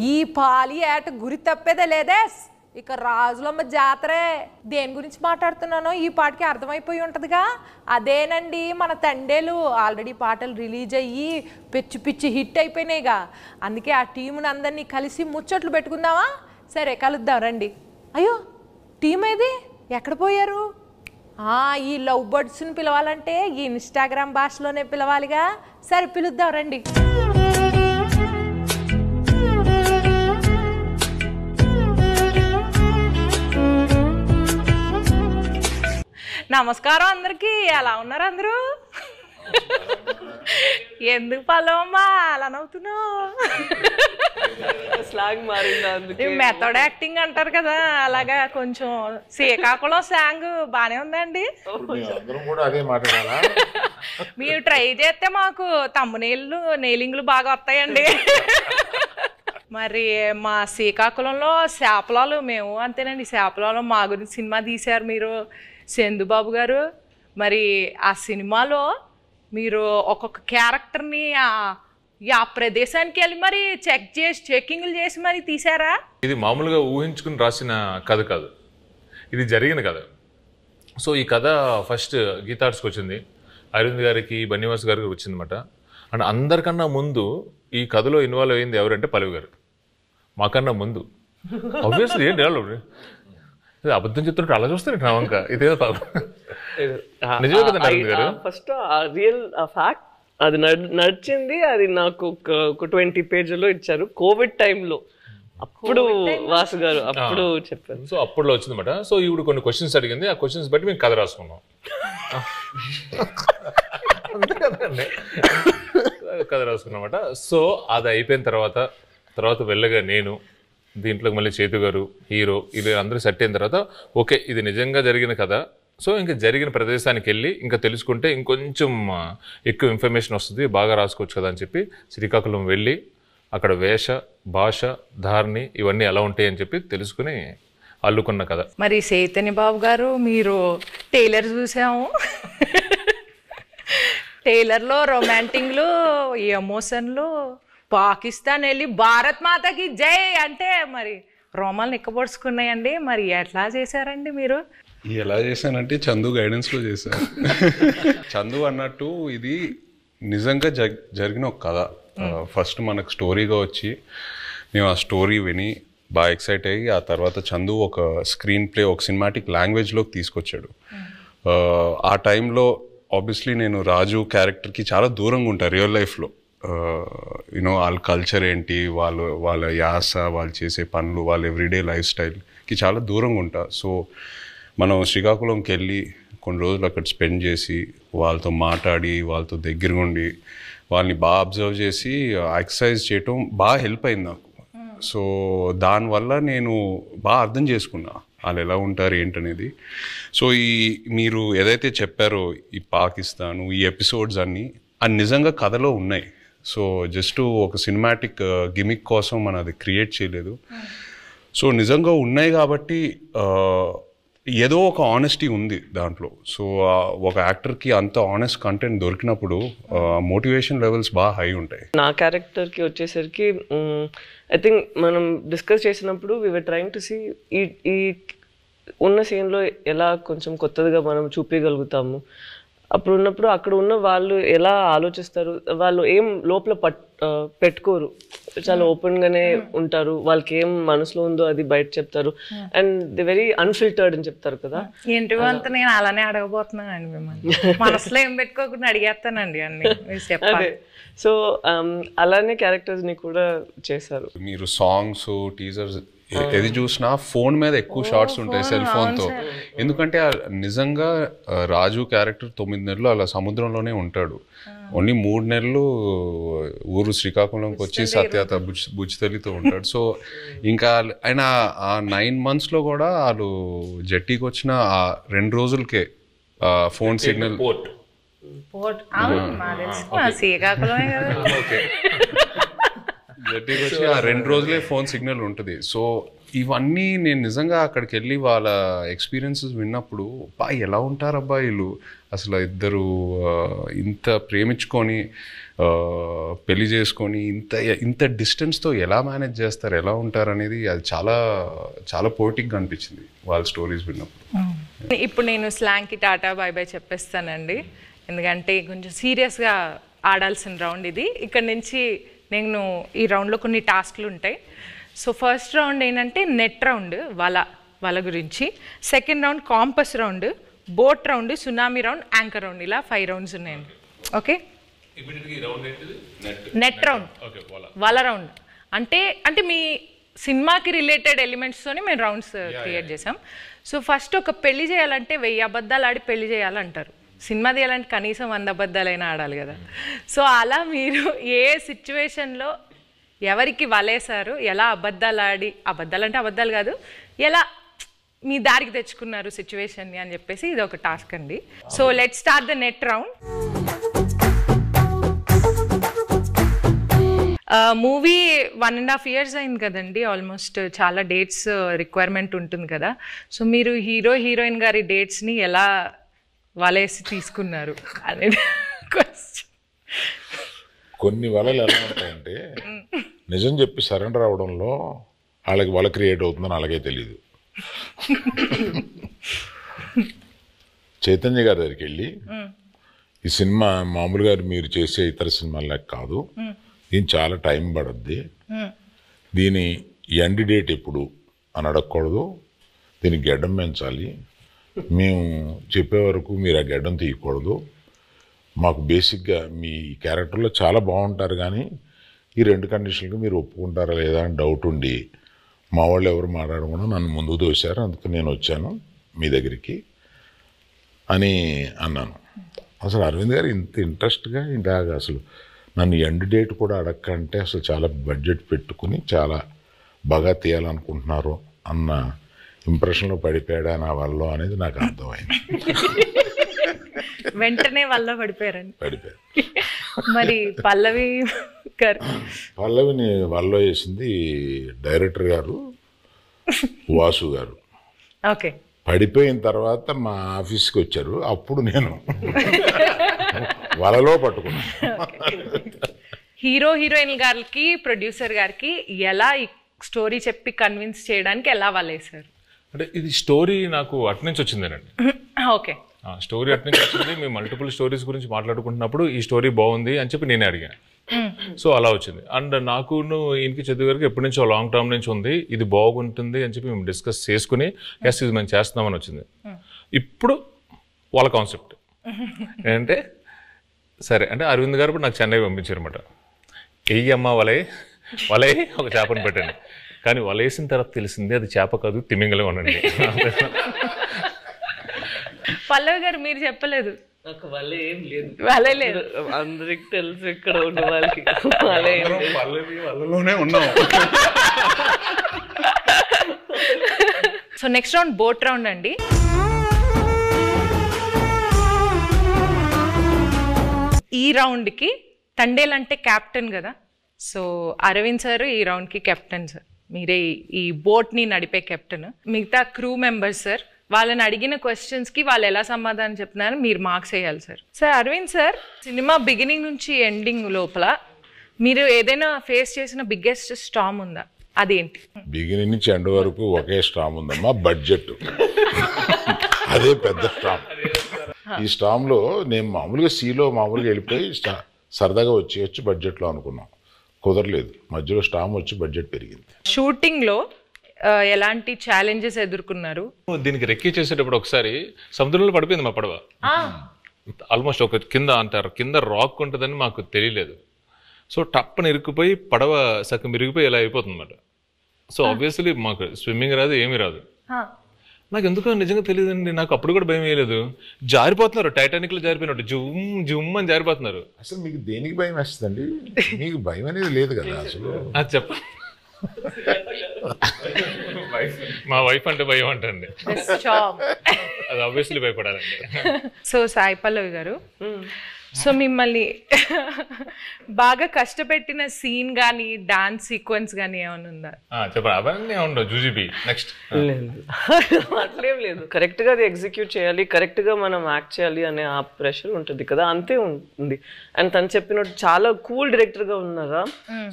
ఈ పాలి ఏట గురి తప్పేదే లేదే. ఇక రాజులమ్మ జాతరే. దేని గురించి మాట్లాడుతున్నానో ఈ పాటకి అర్థమైపోయి ఉంటుందిగా. అదేనండి మన తండేలు. ఆల్రెడీ పాటలు రిలీజ్ అయ్యి పిచ్చి పిచ్చి హిట్ అయిపోయినాయిగా. అందుకే ఆ టీముని అందరినీ కలిసి ముచ్చట్లు పెట్టుకుందామా? సరే కలుద్దాం రండి. అయ్యో టీం ఏది, ఎక్కడ పోయారు? ఈ లవ్ బర్డ్స్ని పిలవాలంటే ఈ ఇన్స్టాగ్రామ్ భాషలోనే పిలవాలిగా. సరే పిలుద్దాం రండి. నమస్కారం అందరికీ. ఎలా ఉన్నారు అందరూ? ఎందుకు పల్లవమ్మా అలా నవ్వుతున్నావు? స్లాంగ్ మారింది, మెథడ్ యాక్టింగ్ అంటారు కదా, అలాగా కొంచెం శ్రీకాకుళం స్లాంగ్ బానే ఉందండి. మీరు ట్రై చేస్తే మాకు తమ్మునేళ్ళు నెయిలింగ్లు బాగా వస్తాయండి. మరి మా శ్రీకాకుళంలో శాపలాలు మేము అంతేనండి. శాపలాలు మా గురించి సినిమా తీశారు మీరు, చందుబాబు గారు. మరి ఆ సినిమాలో మీరు ఒక్కొక్క క్యారెక్టర్ని ఆ ప్రదేశానికి వెళ్ళి మరి చెక్కింగ్లు చేసి మరి తీసారా? ఇది మామూలుగా ఊహించుకుని రాసిన కథ కాదు, ఇది జరిగిన కథ. సో ఈ కథ ఫస్ట్ గీతార్ట్స్కి వచ్చింది, అరవింద్ గారికి, బన్నివాస్ గారికి వచ్చిందన్నమాట. అండ్ అందరికన్నా ముందు ఈ కథలో ఇన్వాల్వ్ అయ్యింది ఎవరంటే పల్లవి గారు. మాకన్నా ముందు ఆబ్వియస్లీ ఏంటి అబద్ధం చెప్తుంటే అలా చూస్తారు నా వంక. ఇదేదో నిజమే కదండి అరవింద్ గారు. ఫస్ట్ రియల్ ఫ్యాక్ట్ అది నడిచింది. అది నాకు ఒక 20 పేజీలో ఇచ్చారు కోవిడ్ టైంలో. అప్పుడు వాసు గారు అప్పుడు చెప్పారు. సో అప్పుడులో వచ్చిందన్నమాట. సో ఇప్పుడు కొన్ని క్వశ్చన్స్ అడిగింది, ఆ క్వశ్చన్స్ బట్టి మేము కథ రాసుకున్నాం. అంతే కదండి, కథ రాసుకున్నమాట. సో అది అయిపోయిన తర్వాత వెళ్ళగా నేను దీంట్లోకి మళ్ళీ చేతు గారు హీరో, ఇది అందరూ సెట్ అయిన తర్వాత ఓకే ఇది నిజంగా జరిగిన కథ. సో ఇంకా జరిగిన ప్రదేశానికి వెళ్ళి ఇంకా తెలుసుకుంటే ఇంకొంచెం ఎక్కువ ఇన్ఫర్మేషన్ వస్తుంది, బాగా రాసుకోవచ్చు కదా అని చెప్పి శ్రీకాకుళం వెళ్ళి అక్కడ వేష భాష ధారణి ఇవన్నీ ఎలా ఉంటాయి అని చెప్పి తెలుసుకుని అల్లుకున్న కథ. మరి చైతన్య బాబు గారు మీరు టైలర్ చూసాము. టైలర్లో రొమాంటిక్లు, ఎమోషన్లు, పాకిస్తాన్ వెళ్ళి భారత్ మాతకి జై అంటే మరి రోమాలు నిక్కబొడుచుకున్నాయండి. మరి ఎట్లా చేశారండి మీరు? ఎలా చేశానంటే చందు గైడెన్స్లో చేశాను. చందు అన్నట్టు ఇది నిజంగా జరిగిన ఒక కథ. ఫస్ట్ మనకు స్టోరీగా వచ్చి మేము ఆ స్టోరీ విని బాగా ఎక్సైట్ అయ్యి ఆ తర్వాత చందు ఒక స్క్రీన్ ప్లే ఒక సినిమాటిక్ లాంగ్వేజ్లోకి తీసుకొచ్చాడు. ఆ టైంలో ఆబ్వియస్లీ నేను రాజు క్యారెక్టర్కి చాలా దూరంగా ఉంటాను రియల్ లైఫ్లో. యూనో వాళ్ళ కల్చర్ ఏంటి, వాళ్ళ యాస, వాళ్ళు చేసే పనులు, వాళ్ళ ఎవ్రీడే లైఫ్ స్టైల్కి చాలా దూరంగా ఉంటా. సో మనం శ్రీకాకుళంకి వెళ్ళి కొన్ని రోజులు అక్కడ స్పెండ్ చేసి వాళ్ళతో మాట్లాడి వాళ్ళతో దగ్గరగా ఉండి వాళ్ళని బాగా అబ్జర్వ్ చేసి ఎక్సర్సైజ్ చేయటం బాగా హెల్ప్ అయింది నాకు. సో దానివల్ల నేను బాగా అర్థం చేసుకున్నా వాళ్ళు ఎలా ఉంటారు ఏంటనేది. సో మీరు ఏదైతే చెప్పారో ఈ పాకిస్తాను ఈ ఎపిసోడ్స్ అన్నీ అది నిజంగా కథలో ఉన్నాయి. సో జస్ట్ ఒక సినిమాటిక్ గిమిక్ కోసం మనం అది క్రియేట్ చేయలేదు. సో నిజంగా ఉన్నాయి కాబట్టి ఏదో ఒక ఆనెస్టీ ఉంది దాంట్లో. సో ఒక యాక్టర్కి అంత ఆనెస్ట్ కంటెంట్ దొరికినప్పుడు మోటివేషన్ లెవెల్స్ బాగా హై ఉంటాయి. నా క్యారెక్టర్కి వచ్చేసరికి ఐ థింక్ మనం డిస్కస్ చేసినప్పుడు we were trying to see ఈ ఉన్న సీన్లో ఎలా కొంచెం కొత్తదిగా మనం చూపించగలుగుతాము. అప్పుడు ఉన్నప్పుడు అక్కడ ఉన్న వాళ్ళు ఎలా ఆలోచిస్తారు, వాళ్ళు ఏం లోపల పెట్టుకోరు, చాలా ఓపెన్గానే ఉంటారు. వాళ్ళకి ఏం మనసులో ఉందో అది బయట చెప్తారు. అండ్ ది వెరీ అన్ఫిల్టర్డ్ అని చెప్తారు కదా. ఏంటివో అంత నేను అలానే అడగబోతున్నానండి మిమ్మల్ని. మనసులో ఏం పెట్టుకోకుండా అడిగేస్తానండి అన్ని. అదే సో అలానే క్యారెక్టర్స్ని కూడా చేశారు. మీరు సాంగ్స్ టీజర్స్ ఏది చూసినా ఫోన్ మీద ఎక్కువ షార్ట్స్ ఉంటాయి సెల్ ఫోన్తో. ఎందుకంటే నిజంగా రాజు క్యారెక్టర్ 9 నెలలు అలా సముద్రంలోనే ఉంటాడు. ఓన్లీ 3 నెలలు ఊరు శ్రీకాకుళంకి వచ్చి సత్యత బుజ్జితల్లితో ఉంటాడు. సో ఇంకా ఆయన ఆ 9 monthsలో కూడా వాళ్ళు జట్టీకి వచ్చిన ఆ 2 రోజులకే ఫోన్ సిగ్నల్ జట్టీకి వచ్చి ఆ 2 రోజులే ఫోన్ సిగ్నల్ ఉంటుంది. సో ఇవన్నీ నేను నిజంగా అక్కడికి వెళ్ళి వాళ్ళ ఎక్స్పీరియన్సెస్ విన్నప్పుడు ఎలా ఉంటారు అబ్బాయిలు అసలు ఇద్దరు ఇంత ప్రేమించుకొని పెళ్లి చేసుకొని ఇంత డిస్టెన్స్తో ఎలా మేనేజ్ చేస్తారు, ఎలా ఉంటారు అనేది అది చాలా చాలా పోయిటిక్గా అనిపించింది వాళ్ళ స్టోరీస్ విన్నప్పుడు. ఇప్పుడు నేను స్లాంగ్కి టాటా బై బై చెప్పేస్తానండి, ఎందుకంటే కొంచెం సీరియస్గా ఆడాల్సిన రౌండ్ ఇది. ఇక్కడ నుంచి నేను ఈ రౌండ్లో కొన్ని టాస్క్లు ఉంటాయి. సో ఫస్ట్ రౌండ్ ఏంటంటే నెట్ రౌండ్, వల గురించి. Second round campus round, boat round, tsunami round, anchor round, ఇలా 5 రౌండ్స్ ఉన్నాయండి. ఓకే, నెట్ రౌండ్, వల రౌండ్ అంటే మీ సినిమాకి రిలేటెడ్ ఎలిమెంట్స్తోని మేము రౌండ్స్ క్రియేట్ చేసాం. సో ఫస్ట్ ఒక పెళ్లి చేయాలంటే 1000 అబద్ధాలు ఆడి పెళ్లి చేయాలంటారు. సినిమా తీయాలంటే కనీసం 100 అబద్ధాలైనా ఆడాలి కదా. సో అలా మీరు ఏ సిచ్యువేషన్లో ఎవరికి వలేశారు, ఎలా అబద్ధాలు ఆడి, అబద్ధాలు అంటే అబద్ధాలు కాదు, ఎలా మీ దారికి తెచ్చుకున్నారు సిచ్యువేషన్ని అని చెప్పేసి ఇది ఒక టాస్క్ అండి. So let start the net round. Movie 1.5 years అయింది కదండి, ఆల్మోస్ట్ చాలా డేట్స్ రిక్వైర్మెంట్ ఉంటుంది కదా. సో మీరు హీరోయిన్ గారి డేట్స్ని ఎలా వలేసి తీసుకున్నారు అనేది క్వశ్చన్. కొన్ని వలలు ఎలా ఉంటాయంటే నిజం చెప్పి సరెండర్ అవడంలో వాళ్ళకి వల క్రియేట్ అవుతుందని అలాగే తెలియదు. చైతన్య గారి దగ్గరికి వెళ్ళి ఈ సినిమా మామూలుగా మీరు చేసే ఇతర సినిమాలకు కాదు, దీని చాలా టైం పడుద్ది, దీని ఎండ్ డేట్ ఎప్పుడు అని అడగకూడదు, దీనికి గడ్డం పెంచాలి, మేము చెప్పే వరకు మీరు ఆ గడ్డం తీయకూడదు, మాకు బేసిక్గా మీ క్యారెక్టర్లో చాలా బాగుంటారు కానీ ఈ 2 కండిషన్లకు మీరు ఒప్పుకుంటారా లేదా అని డౌట్ ఉండి మా వాళ్ళు ఎవరు మాట్లాడకుండా నన్ను ముందుకు తోశారు, అందుకు నేను వచ్చాను మీ దగ్గరికి అని అన్నాను. అసలు అరవింద్ గారు ఇంత ఇంట్రెస్ట్గా ఇలాగ అసలు నన్ను ఎండ్ డేట్ కూడా అడగకంటే అసలు చాలా బడ్జెట్ పెట్టుకుని చాలా బాగా తీయాలనుకుంటున్నారు అన్న ఇంప్రెషన్లో పడిపోయాడా నా వల్ల అనేది నాకు అర్థమైంది. వెంటనే వల్ల పడిపోయారండి. పడిపోయారు. మరి పల్లవిని వల్ల వేసింది డైరెక్టర్ గారు వాసు గారు. ఓకే, పడిపోయిన తర్వాత మా ఆఫీస్కి వచ్చారు, అప్పుడు నేను వలలో పట్టుకున్నాను. హీరోయిన్ గారికి ప్రొడ్యూసర్ గారికి ఎలా ఈ స్టోరీ చెప్పి కన్విన్స్ చేయడానికి ఎలా వలేసారు? అంటే ఇది స్టోరీ నాకు అటు నుంచి వచ్చిందేనండి. ఓకే, స్టోరీ అటు నుంచి వచ్చింది. మేము మల్టిపుల్ స్టోరీస్ గురించి మాట్లాడుకుంటున్నప్పుడు ఈ స్టోరీ బాగుంది అని చెప్పి నేనే అడిగాను. సో అలా వచ్చింది. అండ్ నాకు ఈయనకి చదువు గారికి ఎప్పటి నుంచో లాంగ్ టర్మ్ నుంచి ఉంది, ఇది బాగుంటుంది అని చెప్పి మేము డిస్కస్ చేసుకుని ఎస్ ఇది మేము చేస్తున్నామని వచ్చింది. ఇప్పుడు వాళ్ళ కాన్సెప్ట్ ఏంటంటే సరే అంటే అరవింద్ గారు ఇప్పుడు నాకు చెన్నై పంపించారు అనమాట. అమ్మ వలే ఒక చేపను పెట్టండి, కానీ వలేసిన తర్వాత తెలిసింది అది చేప కాదు తిమింగలం అనండి. పల్లవి గారు మీరు చెప్పలేదు. నాకు వల్ల ఏం లేదు, వలే లేదు, అందరికి తెలుసు ఇక్కడ ఉన్న వాళ్ళకి వల్ల ఏం లేదు. వాళ్ళలోనే ఉన్నాం. So next round boat round అండి. ఈ రౌండ్కి తండేల్ అంటే క్యాప్టెన్ కదా, సో అరవింద్ సార్ ఈ రౌండ్కి కెప్టెన్ సార్, మీరే ఈ బోట్ని నడిపే కెప్టెన్. మిగతా క్రూ మెంబర్స్ సార్, వాళ్ళని అడిగిన క్వశ్చన్స్కి వాళ్ళు ఎలా సమాధానం చెప్తున్నారు మీరు మార్క్స్ వేయాలి sir. Sir Aravind sir, cinema beginning నుంచి ఎండింగ్ లోపల మీరు ఏదైనా ఫేస్ చేసిన బిగ్గెస్ట్ స్టామ్ ఉందా, అదేంటి? బిగినింగ్ నుంచి ఎండ్ వరకు ఒకే స్టామ్ ఉందమ్మా, బడ్జెట్. అదే పెద్ద స్టామ్. ఈ స్టామ్లో నేను మామూలుగా సీలో మామూలుగా వెళ్ళిపోయి సరదాగా వచ్చి బడ్జెట్లో అనుకున్నాం, కుదరలేదు. మధ్యలో స్టామ్ వచ్చి బడ్జెట్ పెరిగింది. షూటింగ్లో ఎలాంటి ఛాలెంజెస్ ఎదుర్కొన్నారు? దీనికి రెక్కి చేసేటప్పుడు ఒకసారి సముద్రంలో పడిపోయింది మా పడవ. ఆల్మోస్ట్ ఒక కింద రాక్ ఉంటుందని మాకు తెలియలేదు. సో టప్పని ఇరుక్కుపోయి పడవ సగం ఇరిగిపోయి ఇలా అయిపోతుంది అన్నమాట. సో ఆబ్వియస్లీ మాకు స్విమ్మింగ్ రాదు, ఏమీ రాదు. నాకు ఎందుకో నిజంగా తెలియదండి, నాకు అప్పుడు కూడా భయం వేయలేదు. జారిపోతున్నారు, టైటానిక్ లో జారిపోయినట్టు జుమ్ జుమ్ అని జారిపోతున్నారు. అసలు మీకు దేనికి భయం వేస్తుందండి? మీకు భయం అనేది లేదు కదా అసలు. అది చెప్ప మా వైఫ్ అంటే భయం అంటండి, అది ఆబ్వియస్లీ భయపడాలండి. సో సాయి పల్లవి గారు, సో మిమ్మల్ని బాగా కష్టపెట్టిన సీన్ కానీ డాన్స్ సీక్వెన్స్ కానీ ఏమైనా ఉందా? చెప్పండి, అవన్నీ ఉండవు. జూజీబీ నెక్స్ట్. లేదు అట్లేం లేదు, కరెక్ట్గా అది ఎగ్జిక్యూట్ చేయాలి, కరెక్ట్గా మనం యాక్ట్ చేయాలి అనే ఆ ప్రెషర్ ఉంటుంది కదా, అంతే ఉంది. అండ్ తను చెప్పినట్టు చాలా కూల్ డైరెక్టర్గా ఉన్నారా.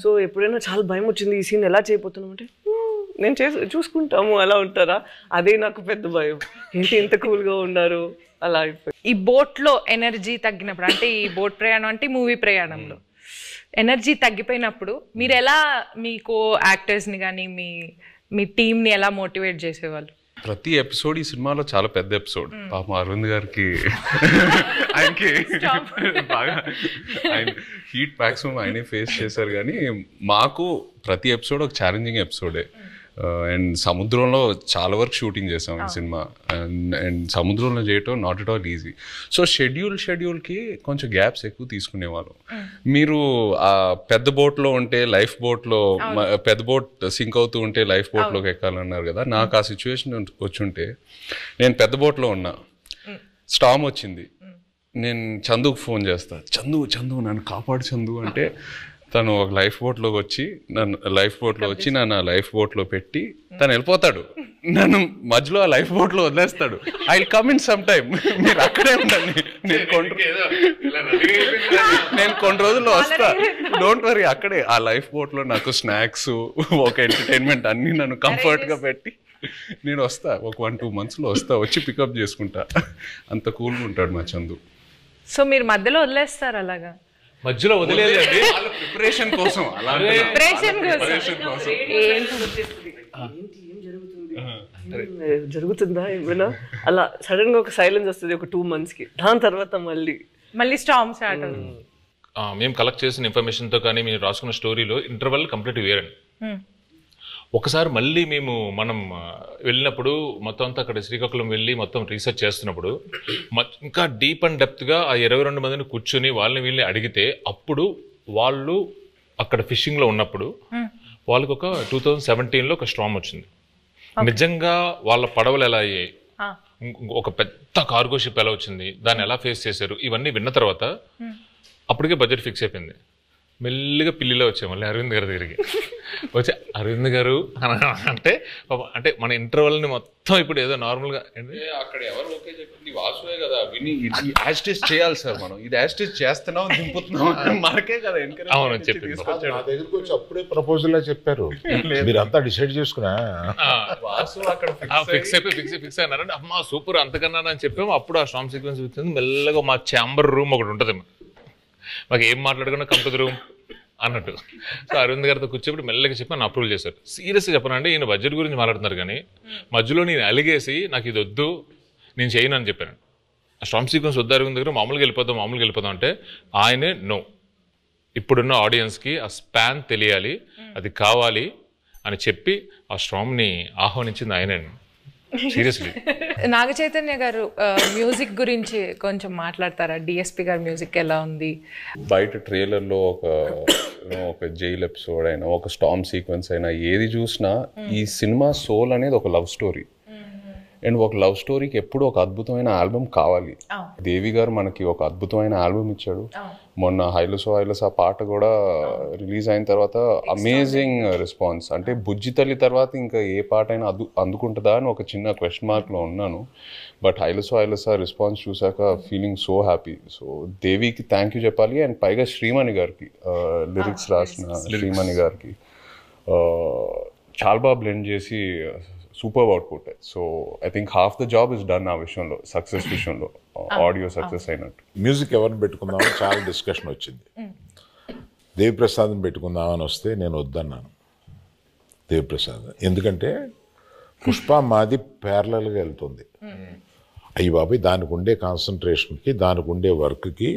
సో ఎప్పుడైనా చాలా భయం వచ్చింది ఈ సీన్ ఎలా చేయబోతున్నాం అంటే నేను చూసుకుంటాము అలా ఉంటారా, అదే నాకు పెద్ద భయం. ఏంటి ఇంత కూల్గా ఉన్నారు అలా అయిపోయి. ఈ బోట్లో ఎనర్జీ తగ్గినప్పుడు, అంటే ఈ బోట్ ప్రయాణం అంటే మూవీ ప్రయాణంలో ఎనర్జీ తగ్గిపోయినప్పుడు మీరు ఎలా మీకు యాక్టర్స్ని కానీ మీ టీంని ఎలా మోటివేట్ చేసేవాళ్ళు? ప్రతి ఎపిసోడ్ ఈ సినిమాలో చాలా పెద్ద ఎపిసోడ్. పాపం అరవింద్ గారికి ఆయనకి బాగా ఆయన హీట్ మ్యాక్సిమం ఆయనే ఫేస్ చేశారు. కానీ మాకు ప్రతి ఎపిసోడ్ ఒక ఛాలెంజింగ్ ఎపిసోడే. అండ్ సముద్రంలో చాలా వరకు షూటింగ్ చేసాం ఈ సినిమా. అండ్ సముద్రంలో చేయటం not at all easy. So షెడ్యూల్కి కొంచెం గ్యాప్స్ ఎక్కువ తీసుకునేవాళ్ళం. మీరు ఆ పెద్ద బోట్లో ఉంటే లైఫ్ బోట్లో, పెద్ద బోట్ సింక్ అవుతూ ఉంటే లైఫ్ బోట్లోకి ఎక్కాలన్నారు కదా, నాకు ఆ సిచ్యువేషన్ వచ్చుంటే నేను పెద్ద బోట్లో ఉన్నా, స్టామ్ వచ్చింది, నేను చందుకు ఫోన్ చేస్తా, చందు నన్ను కాపాడు చందు అంటే తను ఒక లైఫ్ బోట్లోకి వచ్చి నన్ను లైఫ్ బోట్లో పెట్టి తను వెళ్ళిపోతాడు. నన్ను మధ్యలో ఆ లైఫ్ బోట్లో వదిలేస్తాడు. I will come in some time, మీరు అక్కడే ఉండండి, నేను కొన్ని రోజుల్లో వస్తా, డోంట్ వరీ. అక్కడే ఆ లైఫ్ బోట్లో నాకు స్నాక్స్, ఒక ఎంటర్టైన్మెంట్ అన్నీ నన్ను కంఫర్ట్గా పెట్టి నేను వస్తా, ఒక 1-2 monthsలో వస్తా, వచ్చి పికప్ చేసుకుంటా. అంత కూల్గా ఉంటాడు మా చందు. సో మీరు మధ్యలో వదిలేస్తారు అలాగా? మధ్యలో వదిలేదండి, ప్రిపరేషన్ కోసం జరుగుతుందా ఏమైనా అలా సడన్ గా ఒక సైలెన్స్ వస్తుంది ఒక 2 monthsకి, దాని తర్వాత మళ్ళీ స్టార్మ్ స్టార్ట్ అవుతుంది. మేము కలెక్ట్ చేసిన ఇన్ఫర్మేషన్తో కానీ మీరు రాసుకున్న స్టోరీలో ఇంటర్వెల్ కంప్లీట్ వేరండి. ఒకసారి మళ్ళీ మనం వెళ్ళినప్పుడు మొత్తం అంతా అక్కడ శ్రీకాకుళం వెళ్ళి మొత్తం రీసెర్చ్ చేస్తున్నప్పుడు ఇంకా డీప్ అండ్ డెప్త్గా ఆ 22 మందిని కూర్చుని వాళ్ళని వీళ్ళని అడిగితే, అప్పుడు వాళ్ళు అక్కడ ఫిషింగ్లో ఉన్నప్పుడు వాళ్ళకి ఒక 2017లో ఒక స్టార్మ్ వచ్చింది. నిజంగా వాళ్ళ పడవలు ఎలా అయ్యాయి, ఒక పెద్ద కార్గో షిప్ ఎలా వచ్చింది, దాన్ని ఎలా ఫేస్ చేశారు, ఇవన్నీ విన్న తర్వాత అప్పటికే బడ్జెట్ ఫిక్స్ అయిపోయింది. మెల్లిగా పిల్లిలో వచ్చాయి మళ్ళీ అరవింద్ గారి దగ్గరికి వచ్చి, అరవింద్ గారు అంటే మన ఇంటర్వెల్ని మొత్తం ఇప్పుడు ఏదో నార్మల్గా అక్కడ ఎవరు ఓకే చెప్పింది వాసువే కదా, విని యాస్టిస్ చేయాలి సార్, మనం ఇది యాస్టిస్ చేస్తున్నాం దింపుతున్నాం మనకే కదా ఎంకరేజ్. అవును చెప్పి నా దగ్గరికి వచ్చి అప్పుడే ప్రపోజల్ చెప్పారు, మీరంతా డిసైడ్ చేసుకున్నా వాసు అక్కడ ఫిక్స్ అయినారంటే అమ్మా సూపర్ అంతకన్నా అని చెప్పాము. అప్పుడు ఆ స్టార్మ్ సీక్వెన్స్ వచ్చింది. మెల్లగా మా ఛాంబర్ రూమ్ ఒకటి ఉంటుంది, మాకు ఏం మాట్లాడుకున్నా కమ్ టు ది రూమ్ అన్నట్టు. సో అరవింద్ గారితో కూర్చోబెట్టి మెల్లగా చెప్పి నన్ను అప్రూవల్ చేశారు. సీరియస్గా చెప్పనండి, ఈయన బడ్జెట్ గురించి మాట్లాడుతున్నారు కానీ మధ్యలో నేను అలిగేసి నాకు ఇది వద్దు నేను చేయను అని చెప్పాను. ఆ స్టార్మ్ సీక్వెన్స్ వద్దు అరవింద్ దగ్గర, మామూలుగా వెళ్ళిపోదాం అంటే ఆయనే నో, ఇప్పుడున్న ఆడియన్స్కి ఆ స్పాన్ తెలియాలి, అది కావాలి అని చెప్పి ఆ స్టార్మ్ని ఆహ్వానించింది ఆయనే. సీరియస్లీ. నాగ చైతన్య గారు మ్యూజిక్ గురించి కొంచెం మాట్లాడతారా? డిఎస్పి గారి మ్యూజిక్ ఎలా ఉంది? బయట ట్రైలర్లో ఒక జైల్ ఎపిసోడ్ అయినా, ఒక స్టార్మ్ సీక్వెన్స్ అయినా, ఏది చూసినా ఈ సినిమా సోల్ అనేది ఒక లవ్ స్టోరీ. అండ్ ఒక లవ్ స్టోరీకి ఎప్పుడు ఒక అద్భుతమైన ఆల్బమ్ కావాలి. దేవి గారు మనకి ఒక అద్భుతమైన ఆల్బమ్ ఇచ్చాడు. మొన్న హైలసో పాట కూడా రిలీజ్ అయిన తర్వాత అమేజింగ్ రెస్పాన్స్. అంటే బుజ్జి తల్లి తర్వాత ఇంకా ఏ పాట అయినా అందుకుంటుందా అని ఒక చిన్న క్వశ్చన్ మార్క్లో ఉన్నాను. బట్ హైలసో రెస్పాన్స్ చూసాక ఫీలింగ్ సో హ్యాపీ. సో దేవికి థ్యాంక్ యూ చెప్పాలి. అండ్ పైగా శ్రీమణి గారికి, లిరిక్స్ రాసిన శ్రీమణి గారికి చాలా బాగా బ్లెండ్ చేసి super output. So I think half the job is done ఆ విషయంలో, సక్సెస్ విషయంలో, ఆడియో సక్సెస్ అయినట్టు. మ్యూజిక్ ఎవరిని పెట్టుకుందామని చాలా డిస్కషన్ వచ్చింది. దేవిప్రసాద్ని పెట్టుకుందామని వస్తే నేను వద్దన్నాను దేవిప్రసాద్. ఎందుకంటే పుష్ప మాది ప్యారలల్గా వెళ్తుంది. అయ్యి బాబాయ్ దానికి ఉండే కాన్సన్ట్రేషన్కి, దానికి ఉండే వర్క్కి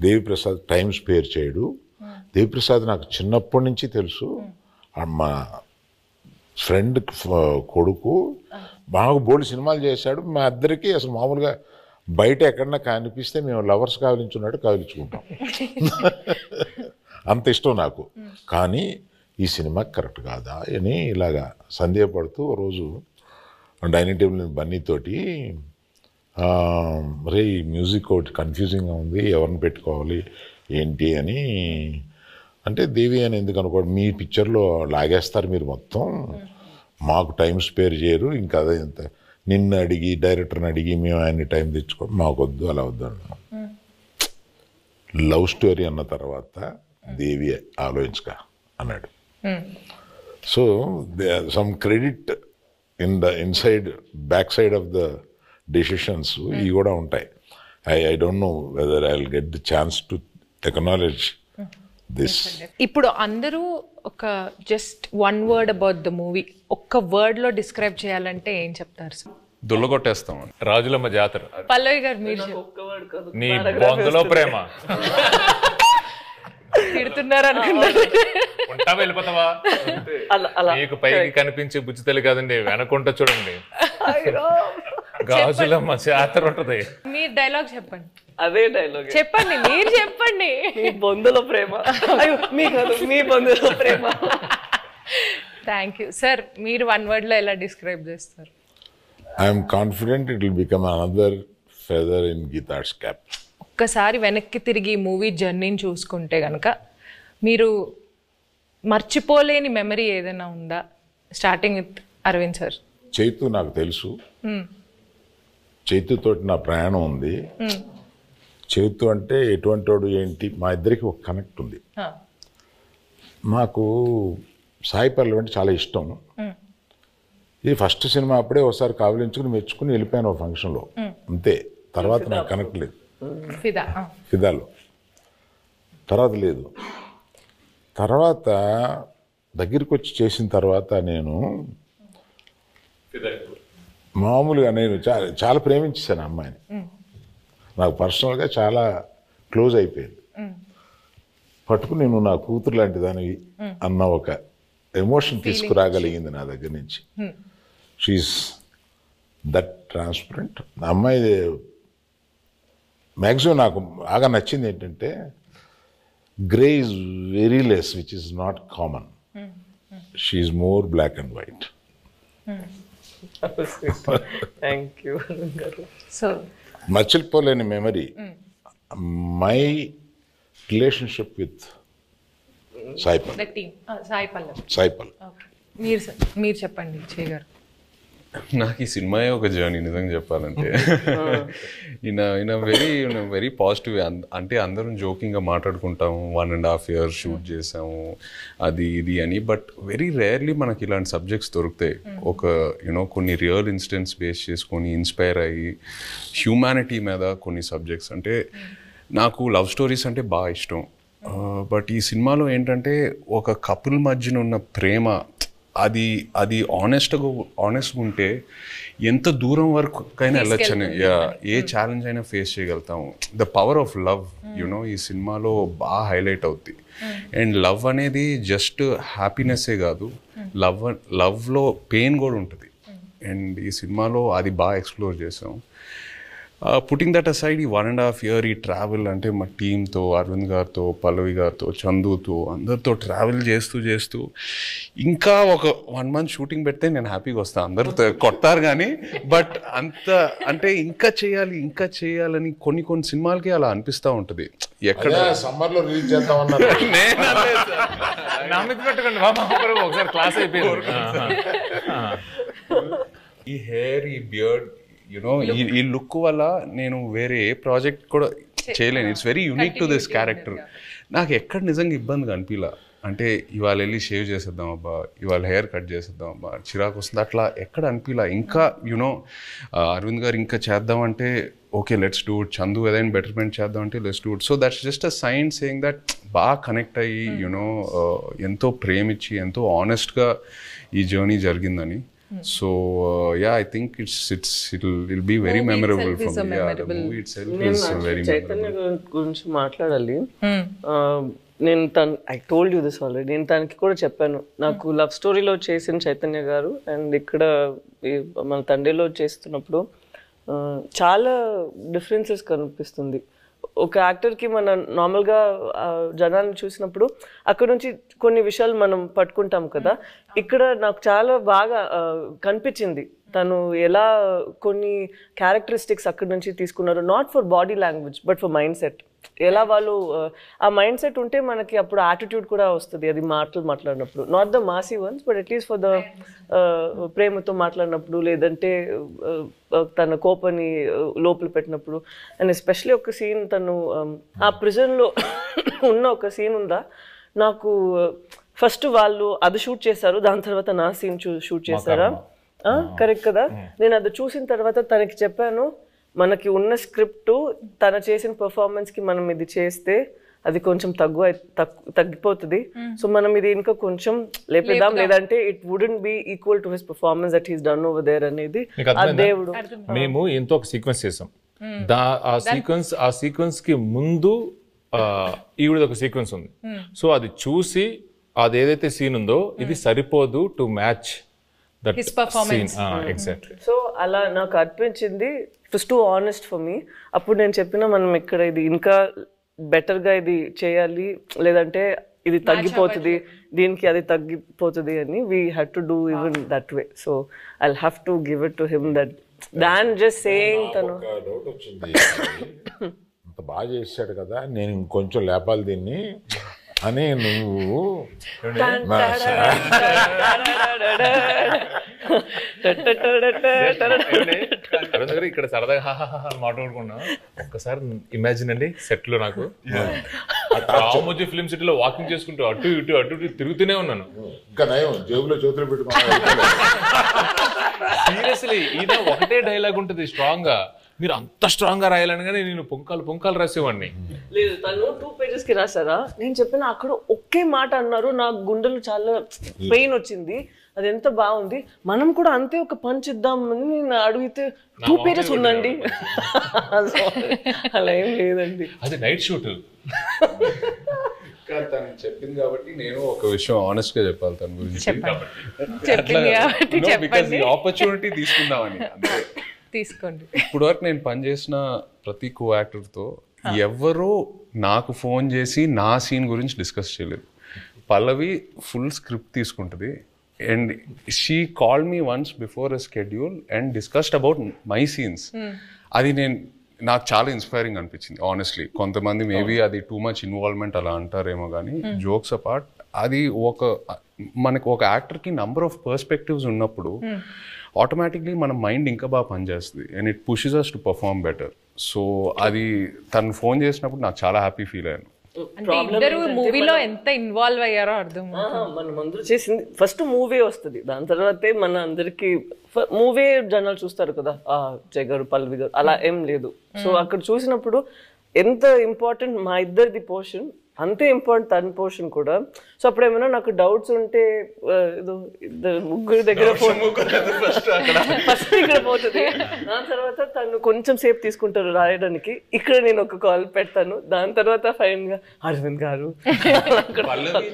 దేవిప్రసాద్ టైం స్పేర్ చేయడు. దేవిప్రసాద్ నాకు చిన్నప్పటి నుంచి తెలుసు. మా ఫ్రెండ్ కొడుకు బాగా బోల్డ్ సినిమాలు చేశాడు. మా ఇద్దరికి అసలు మామూలుగా బయట ఎక్కడన్నా కనిపిస్తే మేము లవర్స్ కావలించున్నట్టు కావలించుకుంటాం. అంత ఇష్టం నాకు. కానీ ఈ సినిమా కరెక్ట్ కాదా అని ఇలాగా సందేహపడుతూ రోజు డైనింగ్ టేబుల్ బన్నీతోటి రే ఈ మ్యూజిక్ ఒకటి కన్ఫ్యూజింగ్గా ఉంది, ఎవరిని పెట్టుకోవాలి ఏంటి అని. అంటే దేవి అని ఎందుకు అనుకోండి, మీ పిక్చర్లో లాగేస్తారు మీరు మొత్తం, మాకు టైం స్పేర్ చేయరు, ఇంకా అదే ఇంత నిన్ను అడిగి డైరెక్టర్ని అడిగి మేము ఆయన్ని టైం తెచ్చుకోండి, మాకు వద్దు అలా వద్దు అన్నాం. లవ్ స్టోరీ అన్న తర్వాత దేవి ఆలోచించక అన్నాడు. So some credit inside back side of the decisions ఇవి కూడా ఉంటాయి. I don't know whether I will get the chance to acknowledge this. ఇప్పుడు అందరూ ఒక just one word about the movie ఒక్క వర్డ్ లో డిస్క్రైబ్ చేయాలంటే ఏం చెప్తారు సార్? దుల్లగొట్టేస్తాం. రాజులమ్మ జాతర. పల్లవి గారు మీరు నీ బొందులో ప్రేమ. తిడుతున్నారు అనుకున్నారు. ఉంటావా వెళ్ళిపోతావా? నీకు పైకి కనిపించే బుజ్జితల్లి కాదండి, వెనకుంట చూడండి గాజులమ్మ జాతర ఉంటది. మీరు డైలాగ్ చెప్పండి. అదే డైలాగ్ చెప్పండి, మీరు చెప్పండి. మీ బొందులో ప్రేమ. మీ బొందులో ప్రేమ. Thank you sir. మీరు వన్ వర్డ్ లో ఎలా డిస్క్రైబ్ చేస్తారు? I'm confident it will become another feather in Geetha Arts cap. ఒక్కసారి వెనక్కి తిరిగి మూవీ జర్నీని చూసుకుంటే కనుక మీరు మర్చిపోలేని మెమరీ ఏదైనా ఉందా? Starting with Aravind sir. Chaitu నాకు తెలుసు, చైతుతోటి నా ప్రయాణం ఉంది. చైతు అంటే ఎటువంటి వాడు ఏంటి, మా ఇద్దరికి ఒక కనెక్ట్ ఉంది. మాకు సాయి పల్లవి అంటే చాలా ఇష్టం. ఇది ఫస్ట్ సినిమా అప్పుడే ఒకసారి కావలించుకుని మెచ్చుకుని వెళ్ళిపోయాను ఒక ఫంక్షన్లో, అంతే. తర్వాత నాకు కనెక్ట్ లేదు. ఫిదాలో తర్వాత లేదు. తర్వాత దగ్గరికి వచ్చి చేసిన తర్వాత నేను మామూలుగా నేను చాలా ప్రేమించేసాను అమ్మాయిని. నాకు పర్సనల్గా చాలా క్లోజ్ అయిపోయింది. పట్టుకుని నేను నా కూతురు లాంటి దానివి అన్న ఒక ఎమోషన్ తీసుకురాగలిగింది నా దగ్గర నుంచి. She's that transparent. నా అమ్మాయి మ్యాక్సిమం నాకు బాగా నచ్చింది ఏంటంటే grey is very less, which is not common. She is more black and white. Thank you. So మర్చిపోలేని memory my relationship with Sai Pallavi. Sai Pallavi. Sai Pallavi. మీరు చెప్పండి విజయ్ గారు. నాకు ఈ సినిమాయే ఒక జర్నీ నిజంగా చెప్పాలంటే. ఈయన వెరీ పాజిటివ్. అంటే అందరం జోకింగ్గా మాట్లాడుకుంటాము, 1.5 years షూట్ చేసాము అది ఇది అని. బట్ వెరీ రేర్లీ మనకి ఇలాంటి సబ్జెక్ట్స్ దొరుకుతాయి. ఒక కొన్ని రియల్ ఇన్సిడెంట్స్ బేస్ చేసుకొని ఇన్స్పైర్ అయ్యి హ్యూమానిటీ మీద కొన్ని సబ్జెక్ట్స్. అంటే నాకు లవ్ స్టోరీస్ అంటే బాగా ఇష్టం. బట్ ఈ సినిమాలో ఏంటంటే ఒక కపుల్ మధ్యన ఉన్న ప్రేమ అది ఆనెస్ట్గా ఉంటే ఎంత దూరం వరకైనా వెళ్ళొచ్చని, ఏ ఛాలెంజ్ అయినా ఫేస్ చేయగలుగుతాము. ద పవర్ ఆఫ్ లవ్ ఈ సినిమాలో బాగా హైలైట్ అవుద్ది. అండ్ లవ్ అనేది జస్ట్ హ్యాపీనెస్సే కాదు, లవ్లో పెయిన్ కూడా ఉంటుంది. అండ్ ఈ సినిమాలో అది బాగా ఎక్స్ప్లోర్ చేసాం. పుట్టింగ్ దట్ అసైడ్, ఈ 1.5 year ఈ ట్రావెల్ అంటే మా టీంతో, అరవింద్ గారితో, పల్లవి గారితో, చందుతో అందరితో ట్రావెల్ చేస్తూ ఇంకా ఒక 1 month షూటింగ్ పెడితే నేను హ్యాపీగా వస్తాను. అందరూ కొడతారు కానీ బట్ అంత అంటే ఇంకా చేయాలని కొన్ని సినిమాలకి అలా అనిపిస్తూ ఉంటుంది. ఎక్కడ సమ్మర్లో రిలీజ్ చేద్దామన్నారు. ఒకసారి క్లాస్ అయిపోయింది. ఈ హెయిర్, ఈ బియర్డ్, ఈ లుక్ వల్ల నేను వేరే ఏ ప్రాజెక్ట్ కూడా చేయలేను. It's very unique to this character. నాకు ఎక్కడ నిజంగా ఇబ్బందిగా అనిపించలా. అంటే ఇవాళ వెళ్ళి షేవ్ చేసేద్దాం అబ్బా, ఇవాళ హెయిర్ కట్ చేసేద్దాం అబ్బా, చిరాకు వస్తుంది, అట్లా ఎక్కడ అనిపించలా. ఇంకా అరవింద్ గారు ఇంకా చేద్దామంటే okay let's do it, Chandu ఏదైనా బెటర్మెంట్ చేద్దాం అంటే let's do it. So that's just a sign saying that బాగా కనెక్ట్ అయ్యి ఎంతో ప్రేమించి ఎంతో ఆనెస్ట్గా ఈ జర్నీ జరిగిందని. So yeah, I think it'll be very memorable for me. Yeah, the movie itself is very Chaitanya గురించి మాట్లాడాలి. నేను I told you this already. నేను తనకి కూడా చెప్పాను, నాకు లవ్ స్టోరీలో చేసిన చైతన్య గారు అండ్ ఇక్కడ మన తండ్రిలో చేస్తున్నప్పుడు చాలా డిఫరెన్సెస్ కనిపిస్తుంది. ఒక యాక్టర్కి మనం నార్మల్గా జనాన్ని చూసినప్పుడు అక్కడ నుంచి కొన్ని విషయాలు మనం పట్టుకుంటాం కదా, ఇక్కడ నాకు చాలా బాగా కనిపించింది తను ఎలా కొన్ని క్యారెక్టరిస్టిక్స్ అక్కడి నుంచి తీసుకున్నారు, not for body language but for mind set. ఎలా వాళ్ళు ఆ మైండ్ సెట్ ఉంటే మనకి అప్పుడు యాటిట్యూడ్ కూడా వస్తుంది, అది మాట్లాడినప్పుడు. Not the Masih once but at least for the ప్రేమతో మాట్లాడినప్పుడు, లేదంటే తన కోపాన్ని లోపల పెట్టినప్పుడు. అండ్ ఎస్పెషలీ ఒక సీన్ తను ఆ ప్రిజన్లో ఉన్న ఒక సీన్ ఉందా, నాకు ఫస్ట్ వాళ్ళు అది షూట్ చేశారు, దాని తర్వాత నా సీన్ షూట్ చేశారా, కరెక్ట్ కదా. నేను అది చూసిన తర్వాత తనకి చెప్పాను, మనకి ఉన్న స్క్రిప్ట్ తన చేసిన పర్ఫార్మెన్స్కి మనం ఇది చేస్తే అది కొంచెం తగ్గిపోతుంది. సో మనం ఇది ఇంకా కొంచెం లేపేద్దాం, లేదంటే it wouldn't be equal to his performance that he's done over there అనేది ఆ దేవుడు. మేము ఎంతో ఒక సీక్వెన్స్ చేసాం, ఆ సీక్వెన్స్ కి ముందు ఈవిడ ఒక సీక్వెన్స్ ఉంది. సో అది చూసి అది ఏదైతే సీన్ ఉందో ఇది సరిపోదు to match that scene. Exactly. So అలా నాకు అనిపించింది, it was too honest for me. అప్పుడు నేను చెప్పిన మనం ఇక్కడ ఇది ఇంకా బెటర్గా ఇది చేయాలి, లేదంటే ఇది తగ్గిపోతుంది, దీనికి అది తగ్గిపోతుంది అని. We had to do even that way. So I have to give it to him that than just saying. తను డౌట్ వచ్చింది, అంత బాగా చేశాడు కదా, నేను ఇంకొంచెం లేపాలి దీన్ని అని నువ్వు ఇక్కడ సరదాగా మాట్లాడుకున్నా. ఒక్కసారి ఇమాజిన్ అండి, సెట్ లో నాకు రామోజీ ఫిల్మ్ సిటీలో వాకింగ్ చేసుకుంటూ అటు ఇటు తిరుగుతూనే ఉన్నాను. ఇంకా నయం జేబులో చేతులు పెట్టుకున్నా. సీరియస్లీ ఈయన ఒకటే డైలాగ్ ఉంటుంది స్ట్రాంగ్ గా, మీరు అంత స్ట్రాంగ్ గా రాయాలని కానీ నేను పొంకాలు రాసేవాడిని. లేదు, తను 2 pages కి రాసారా, నేను చెప్పిన అక్కడ ఒకే మాట అన్నారు, నాకు గుండెలు చాలా పెయిన్ వచ్చింది. అది ఎంత బాగుంది, మనం కూడా అంతే ఒక పంచ్ ఇద్దామని నేను అడిగితే 2 pages ఉందండి. అలా ఏం లేదండి, అది నైట్ షూట్. తను చెప్పింది కాబట్టి నేను ఒక విషయం ఆనెస్ట్ గా చెప్పాలి తన గురించి. బికాజ్ ఈ ఆపర్చునిటీ తీసుకుందామని అంతే. తీసుకోండి. ఇప్పుడు వరకు నేను పనిచేసిన ప్రతి కో యాక్టర్తో ఎవరో నాకు ఫోన్ చేసి నా సీన్ గురించి డిస్కస్ చేయలేదు. పల్లవి ఫుల్ స్క్రిప్ట్ తీసుకుంటుంది and she call me once before a schedule and discussed about my scenes. అది నాకు చాలా ఇన్స్పైరింగ్ అనిపించింది ఆనెస్ట్లీ. కొంతమంది మేబీ అది టూ మచ్ ఇన్వాల్వ్మెంట్ అలా అంటారేమో, కానీ జోక్స్ అపార్ట్ అది మనకు ఒక యాక్టర్కి నంబర్ ఆఫ్ పర్స్పెక్టివ్స్ ఉన్నప్పుడు ఆటోమేటిక్లీ మన మైండ్ ఇంకా బాగా పనిచేస్తుంది and it pushes us to perform better. So అది తను ఫోన్ చేసినప్పుడు నాకు చాలా హ్యాపీ ఫీల్ అయ్యాను. అంటే ఇద్దరు మూవీలో ఎంత ఇన్వాల్వ్ అయ్యారో అర్థం. మనం అందరూ చేసింది ఫస్ట్ మూవీ వస్తుంది, దాని తర్వాతే మన అందరికి మూవీ జనాలు చూస్తారు కదా, జయ గారు పల్లవి గారు అలా ఏం లేదు. సో అక్కడ చూసినప్పుడు ఎంత ఇంపార్టెంట్ మా ఇద్దరిది పోర్షన్, అంతే ఇంపార్టెంట్ తన పోర్షన్ కూడా. సో అప్పుడు ఏమైనా నాకు డౌట్స్ ఉంటే ముగ్గురు దగ్గర ఫస్ట్ ఇక్కడ పోతుంది, దాని తర్వాత తను కొంచెం సేపు తీసుకుంటారు రాయడానికి, ఇక్కడ నేను ఒక కాల్ పెడతాను, దాని తర్వాత ఫైన్ గా అరవింద్ గారు.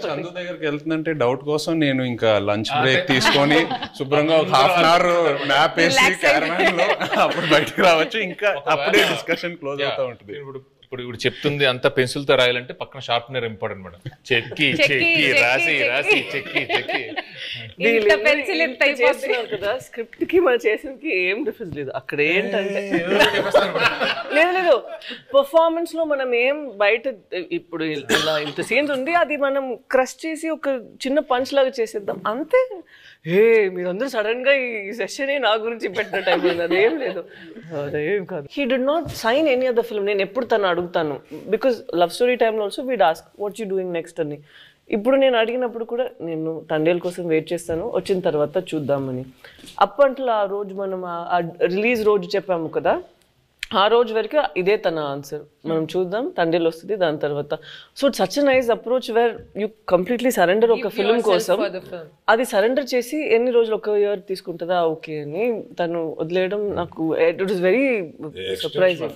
చందు దగ్గరికి వెళ్తుందంటే డౌట్ కోసం నేను ఇంకా లంచ్ బ్రేక్ తీసుకొని శుభ్రంగా ఒక ½ అవర్ మ్యాప్ వేసి క్యారవాన్ లో అప్పుడు బయటకు రావచ్చు, ఇంకా అప్పుడే డిస్కషన్ క్లోజ్ అవుతా ఉంటుంది. ఇప్పుడు చెప్తుంది అంత పెన్సిల్ తో రాయాలంటే పక్కన షార్ప్నర్ ఇంపార్టెంట్ మేడం. చెక్కి రాసి చెక్కి కదా. స్క్రిప్ట్ కి మనం చేసేది ఏం డిఫరెన్స్ లేదు. అక్కడ ఏంటంటే లేదు పర్ఫార్మెన్స్ లో మనం ఏం బయట ఇప్పుడు ఇలా ఇంత సీన్స్ ఉంది, అది మనం క్రష్ చేసి ఒక చిన్న పంచ్ లాగా చేసేద్దాం అంతే. మీరందరూ సడన్ గా ఈ సెషన్ నా గురించి పెట్టిన టైం ఉంది, అదేం లేదు, అదేం కాదు. He did not sign any other film. నేను ఎప్పుడు తను అడుగుతాను, బికాస్ లవ్ స్టోరీ టైంలో also we'd ask what you doing next అని. ఇప్పుడు నేను అడిగినప్పుడు కూడా నేను తండేల్ కోసం వెయిట్ చేస్తాను, వచ్చిన తర్వాత చూద్దామని. అప్పట్లో ఆ రోజు మనం ఆ రిలీజ్ రోజు చెప్పాము కదా, ఆ రోజు వరకు ఇదే తన ఆన్సర్, మనం చూద్దాం తండేల్ వస్తుంది దాని తర్వాత. So such a nice approach where you completely surrender ఒక ఫిల్మ్ కోసం. అది సరెండర్ చేసి ఎన్ని రోజులు, 1 year తీసుకుంటుందా ఓకే అని తను వదిలేయడం నాకు it was very surprising.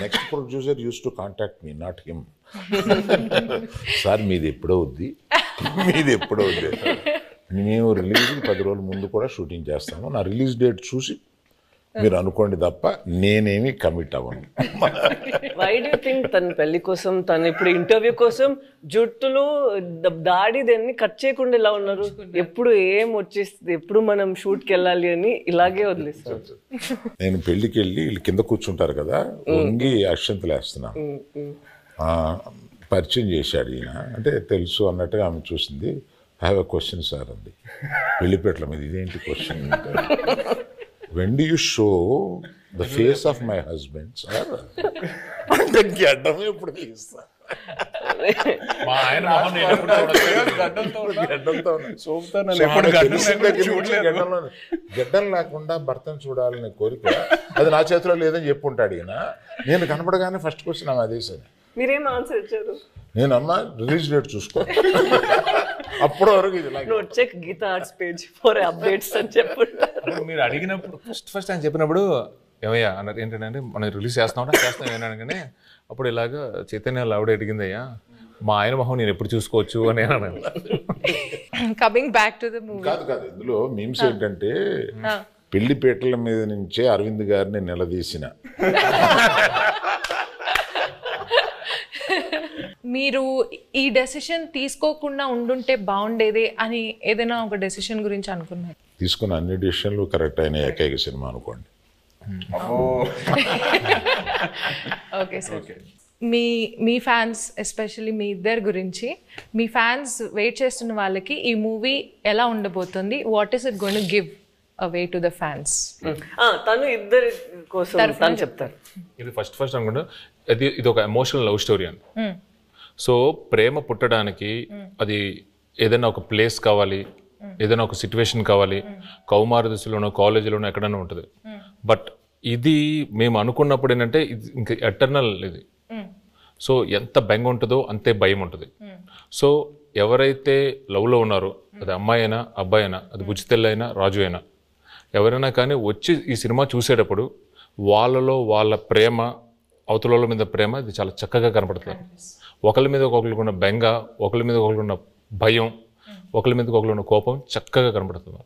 Next producer use to contact me, not him. Sir మీది ఎప్పుడో వద్ది, మేము రిలీజ్కి 10 రోజుల ముందు కూడా షూటింగ్ చేస్తాము, నా రిలీజ్ డేట్ చూసి మీరు అనుకోండి తప్ప నేనేమి కమిట్ అవ్వను. వై డూ థింక్ తన పెళ్లి కోసం తను ఇప్పుడు ఇంటర్వ్యూ కోసం జుట్టులు దాడి దాన్ని కట్ చేయకుండా ఇలా ఉన్నారు? ఎప్పుడు ఏం వచ్చేస్తుంది, ఎప్పుడు మనం షూట్కి వెళ్ళాలి అని ఇలాగే వదిలేస్తారు. నేను పెళ్లికి వెళ్ళి వీళ్ళు కింద కూర్చుంటారు కదా, వంగి అక్షంతలు వేస్తున్నాను. పరిచయం చేశాడు ఈయన, అంటే తెలుసు అన్నట్టుగా ఆమె చూసింది. I have a question sir అంది. పెళ్లిపేటల మీద ఇదేంటి question? When do you show the face of my husband sir అంటే గడ్డం ఎప్పుడు తీస్తా? మా ఆయన మొహం నేను ఎప్పుడు చూడలేదు. గడ్డం లేకుండా భర్తను చూడాలనే కోరిక అది నా చేతిలో లేదని చెప్పుంటాడు ఈయన. నేను కనపడగానే ఫస్ట్ క్వశ్చన్ ఆమె అదే సార్. మీరేం ఆన్సర్ ఇచ్చారు? నేను అమ్మ రిలీజ్ డేట్ చూసుకో, అప్పటి వరకు ఇది check Geetha Arts page for updates అని చెప్పుంటారు. మీరు అడిగినప్పుడు ఫస్ట్ ఆయన చెప్పినప్పుడు ఏమయ్యా అన్నారు, ఏంటంటే మనం రిలీజ్ చేస్తాం ఏమన్నాను. అప్పుడు ఇలాగా చైతన్య ఆవిడ అడిగిందయ్యా, మా ఆయన మొహం నేను ఎప్పుడు చూసుకోవచ్చు అని అన్నాను. Coming back to the movie. కాదు కాదు, ఇందులో మీమ్స్ ఏంటంటే పెళ్లిపేటల మీద నుంచే అరవింద్ గారిని నిలదీసిన. మీరు ఈ డెసిషన్ తీసుకోకుండా ఉండుంటే బాగుండేది అని ఏదైనా ఒక డెసిషన్ గురించి అనుకున్నారు? తీసుకున్న అన్ని డిసిషన్లు కరెక్ట్ అయిన ఏకైక సినిమా అనుకోండి. Okay sir. మీ ఫ్యాన్స్ ఎస్పెషల్లీ మీ ఇద్దరు గురించి, మీ ఫ్యాన్స్ వెయిట్ చేస్తున్న వాళ్ళకి ఈ మూవీ ఎలా ఉండబోతుంది? What is it going to give away to the fans? తను ఇద్దరి కోసం తను చెప్తారు. ఇది ఫస్ట్ అనుకుంటా ఇది ఒక ఎమోషనల్ లవ్ స్టోరీ అని. సో ప్రేమ పుట్టడానికి అది ఏదైనా ఒక ప్లేస్ కావాలి, ఏదైనా ఒక సిచ్యువేషన్ కావాలి, కౌమార దశలోనో కాలేజీలోనో ఎక్కడైనా ఉంటుంది. బట్ ఇది మేము అనుకున్నప్పుడు ఏంటంటే ఇది ఇంకా ఎటర్నల్ ఇది. సో ఎంత బెంగ ఉంటుందో అంతే భయం ఉంటుంది. సో ఎవరైతే లవ్లో ఉన్నారో, అది అమ్మాయి అయినా అబ్బాయి అయినా, అది బుజ్జితెల్లి అయినా రాజు అయినా, ఎవరైనా కానీ వచ్చి ఈ సినిమా చూసేటప్పుడు వాళ్ళలో వాళ్ళ ప్రేమ, అవతల మీద ప్రేమ ఇది చాలా చక్కగా కనపడుతుంది. ఒకరి మీద ఒకరికి ఉన్న బెంగ, ఒకరి మీద ఒకరికి ఉన్న భయం, ఒకరి మీద ఒకరికి ఉన్న కోపం చక్కగా కనపడుతుంది.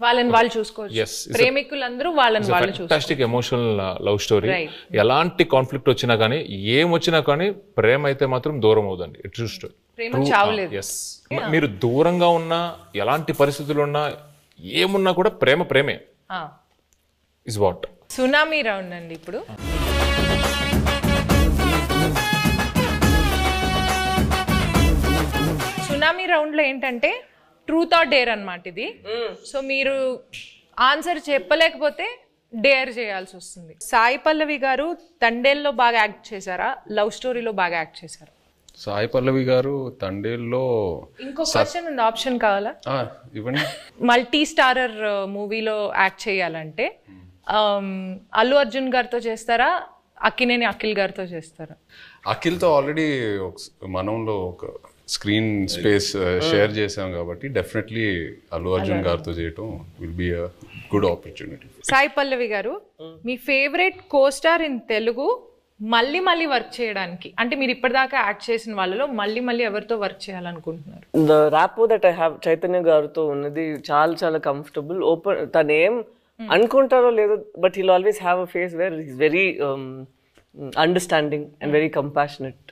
వాళ్ళని వాళ్ళు చూసుకోవచ్చు. ప్రేమికులందరూ వాళ్ళని వాళ్ళు చూసుకోవచ్చు. Fantastic emotional love story. ఎలాంటి కాన్ఫ్లిక్ట్ వచ్చినా కానీ, ఏం వచ్చినా కానీ ప్రేమ అయితే మాత్రం దూరం అవుదండి. It just yes. మీరు దూరంగా ఉన్నా, ఎలాంటి పరిస్థితులు ఉన్నా, ఏమున్నా కూడా ప్రేమే ఇస్ వాట్. సునామీ రౌండ్ అండి ఇప్పుడు. సునామీ రౌండ్ లో ఏంటంటే ట్రూత్ ఆర్ డేర్ అన్నమాట ఇది. సో మీరు ఆన్సర్ చెప్పలేకపోతే డేర్ చేయాల్సి వస్తుంది. సాయి పల్లవి గారు తండేల్లో బాగా యాక్ట్ చేశారా, లవ్ స్టోరీలో బాగా యాక్ట్ చేశారా? సాయి పల్లవి గారు తండేల్లో. ఇంకో క్వశ్చన్ ఉంది, ఆప్షన్ కావాలా? ఇవ్వండి. మల్టీ స్టారర్ మూవీలో యాక్ట్ చేయాలంటే అల్లు అర్జున్ గారితో చేస్తారా, అక్కినేని అఖిల్ గారితో చేస్తారా? అఖిల్తో ఆల్రెడీ మనంలో ఒక స్క్రీన్ స్పేస్ షేర్ చేసాం కాబట్టి డెఫినెట్లీ అల్లు అర్జున్ గారితో చేయటం will be a good opportunity. Sai Pallavi garu, మీ ఫేవరెట్ కోస్టార్ ఇన్ తెలుగు మళ్ళీ మళ్ళీ వర్క్ చేయడానికి, అంటే మీరు ఇప్పటిదాకా యాక్ట్ చేసిన వాళ్ళలో మళ్ళీ ఎవరితో వర్క్ చేయాలనుకుంటున్నారు? The rapport that I have Chaitanya గారితో ఉన్నది చాలా కంఫర్టబుల్. ఓపెన్, తను ఏం అనుకుంటారో లేదో, but he'll always have a face where is very understanding and very compassionate.